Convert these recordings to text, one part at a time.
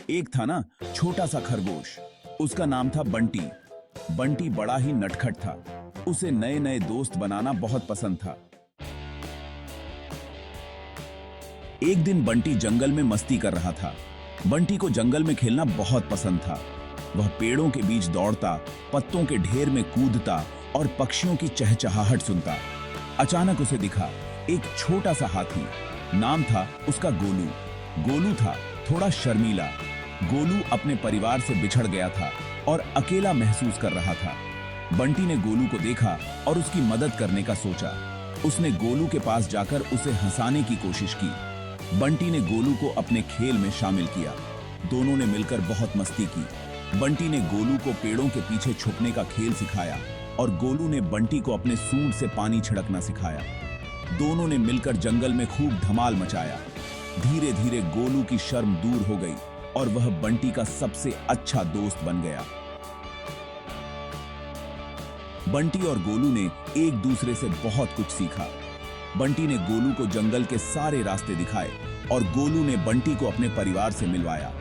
एक था ना छोटा सा खरगोश। उसका नाम था बंटी। बंटी बड़ा ही नटखट था। उसे नए नए दोस्त बनाना बहुत पसंद था। एक दिन बंटी जंगल में मस्ती कर रहा था। बंटी को जंगल में खेलना बहुत पसंद था। वह पेड़ों के बीच दौड़ता, पत्तों के ढेर में कूदता और पक्षियों की चहचहाहट सुनता। अचानक उसे दिखा एक छोटा सा हाथी। नाम था उसका गोलू। गोलू था थोड़ा शर्मीला। गोलू अपने परिवार से बिछड़ गया था और अकेला महसूस कर रहा था। बंटी ने गोलू को देखा और उसकी मदद करने का सोचा। उसने गोलू के पास जाकर उसे हंसाने की कोशिश की। बंटी ने गोलू को अपने खेल में शामिल किया। दोनों ने मिलकर बहुत मस्ती की। बंटी ने गोलू को पेड़ों के पीछे छुपने का खेल सिखाया और गोलू ने बंटी को अपने सूंड से पानी छिड़कना सिखाया। दोनों ने मिलकर जंगल में खूब धमाल मचाया। धीरे धीरे गोलू की शर्म दूर हो गई और वह बंटी का सबसे अच्छा दोस्त बन गया। बंटी और गोलू ने एक दूसरे से बहुत कुछ सीखा। बंटी ने गोलू को जंगल के सारे रास्ते दिखाए और गोलू ने बंटी को अपने परिवार से मिलवाया।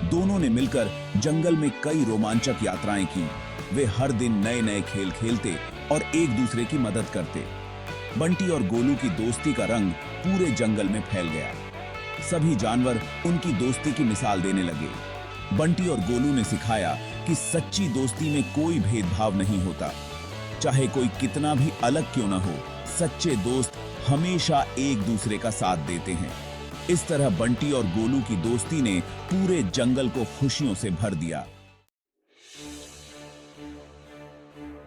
दोनों ने मिलकर जंगल में कई रोमांचक यात्राएं की। वे हर दिन नए नए खेल खेलते और एक दूसरे की मदद करते। बंटी और गोलू की दोस्ती का रंग पूरे जंगल में फैल गया। सभी जानवर उनकी दोस्ती की मिसाल देने लगे। बंटी और गोलू ने सिखाया कि सच्ची दोस्ती में कोई भेदभाव नहीं होता। चाहे कोई कितना भी अलग क्यों न हो, सच्चे दोस्त हमेशा एक दूसरे का साथ देते हैं। इस तरह बंटी और गोलू की दोस्ती ने पूरे जंगल को खुशियों से भर दिया।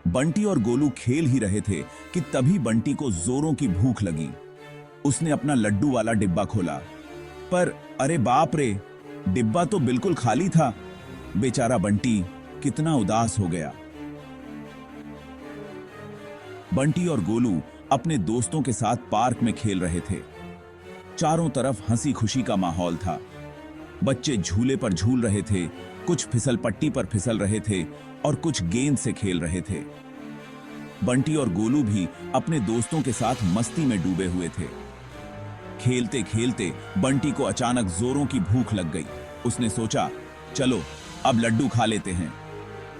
बंटी और गोलू खेल ही रहे थे कि तभी बंटी को जोरों की भूख लगी। उसने अपना लड्डू वाला डिब्बा खोला, पर अरे बाप रे, डिब्बा तो बिल्कुल खाली था। बेचारा बंटी कितना उदास हो गया। बंटी और गोलू अपने दोस्तों के साथ पार्क में खेल रहे थे। चारों तरफ हंसी खुशी का माहौल था। बच्चे झूले पर झूल रहे थे, कुछ फिसल पट्टी पर फिसल रहे थे और कुछ गेंद से खेल रहे थे। बंटी और गोलू भी अपने दोस्तों के साथ मस्ती में डूबे हुए थे। खेलते खेलते बंटी को अचानक जोरों की भूख लग गई। उसने सोचा, चलो अब लड्डू खा लेते हैं।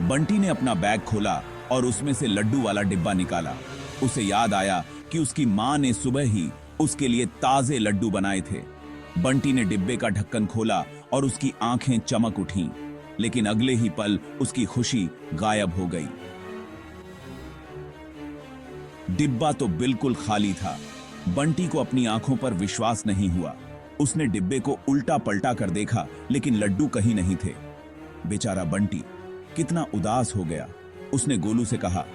बंटी ने अपना बैग खोला और उसमें से लड्डू वाला डिब्बा निकाला। उसे याद आया कि उसकी मां ने सुबह ही उसके लिए ताजे लड्डू बनाए थे। बंटी ने डिब्बे का ढक्कन खोला और उसकी आंखें चमक उठीं, लेकिन अगले ही पल उसकी खुशी गायब हो गई। डिब्बा तो बिल्कुल खाली था। बंटी को अपनी आंखों पर विश्वास नहीं हुआ। उसने डिब्बे को उल्टा पलटा कर देखा, लेकिन लड्डू कहीं नहीं थे। बेचारा बंटी कितना उदास हो गया। उसने गोलू से कहा,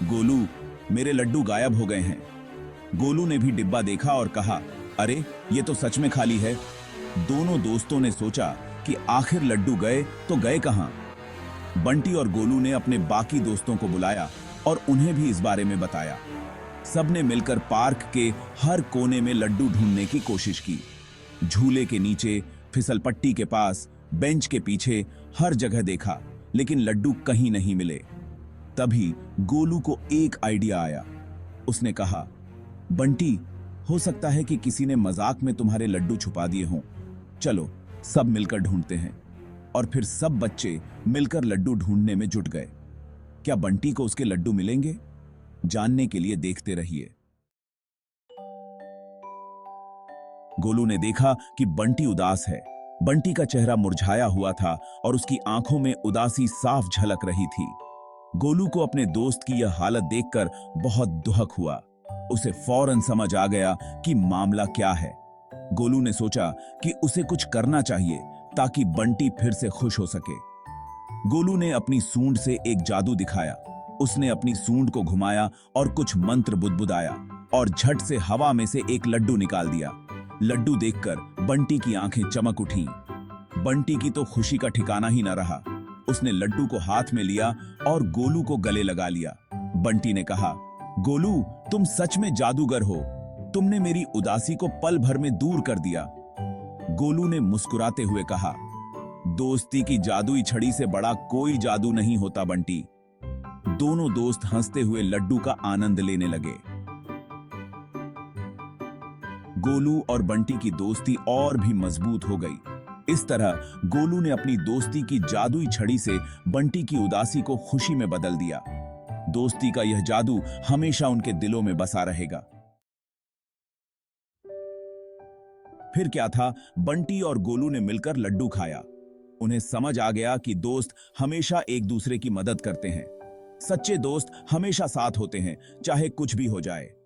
गोलू, मेरे लड्डू गायब हो गए हैं। गोलू ने भी डिब्बा देखा और कहा, अरे ये तो सच में खाली है। दोनों दोस्तों ने सोचा कि आखिर लड्डू गए तो गए कहां। बंटी और गोलू ने अपने बाकी दोस्तों को बुलाया और उन्हें भी इस बारे में बताया। सबने मिलकर पार्क के हर कोने में लड्डू ढूंढने की कोशिश की। झूले के नीचे, फिसलपट्टी के पास, बेंच के पीछे, हर जगह देखा, लेकिन लड्डू कहीं नहीं मिले। तभी गोलू को एक आइडिया आया। उसने कहा, बंटी, हो सकता है कि किसी ने मजाक में तुम्हारे लड्डू छुपा दिए हों। चलो सब मिलकर ढूंढते हैं। और फिर सब बच्चे मिलकर लड्डू ढूंढने में जुट गए। क्या बंटी को उसके लड्डू मिलेंगे? जानने के लिए देखते रहिए। गोलू ने देखा कि बंटी उदास है। बंटी का चेहरा मुरझाया हुआ था और उसकी आंखों में उदासी साफ झलक रही थी। गोलू को अपने दोस्त की यह हालत देखकर बहुत दुख हुआ। उसे फौरन समझ आ गया कि मामला क्या है। गोलू ने सोचा कि उसे कुछ करना चाहिए ताकि बंटी फिर से खुश हो सके। गोलू ने अपनी सूंड से एक जादू दिखाया। उसने अपनी सूंड को घुमाया और कुछ मंत्र बुदबुदाया और झट से हवा में से एक लड्डू निकाल दिया। लड्डू देखकर बंटी की आंखें चमक उठीं। बंटी की तो खुशी का ठिकाना ही न रहा। उसने लड्डू को हाथ में लिया और गोलू को गले लगा लिया। बंटी ने कहा, गोलू, तुम सच में जादूगर हो। तुमने मेरी उदासी को पल भर में दूर कर दिया। गोलू ने मुस्कुराते हुए कहा, दोस्ती की जादुई छड़ी से बड़ा कोई जादू नहीं होता बंटी। दोनों दोस्त हंसते हुए लड्डू का आनंद लेने लगे। गोलू और बंटी की दोस्ती और भी मजबूत हो गई। इस तरह गोलू ने अपनी दोस्ती की जादुई छड़ी से बंटी की उदासी को खुशी में बदल दिया। दोस्ती का यह जादू हमेशा उनके दिलों में बसा रहेगा। फिर क्या था, बंटी और गोलू ने मिलकर लड्डू खाया। उन्हें समझ आ गया कि दोस्त हमेशा एक दूसरे की मदद करते हैं। सच्चे दोस्त हमेशा साथ होते हैं, चाहे कुछ भी हो जाए।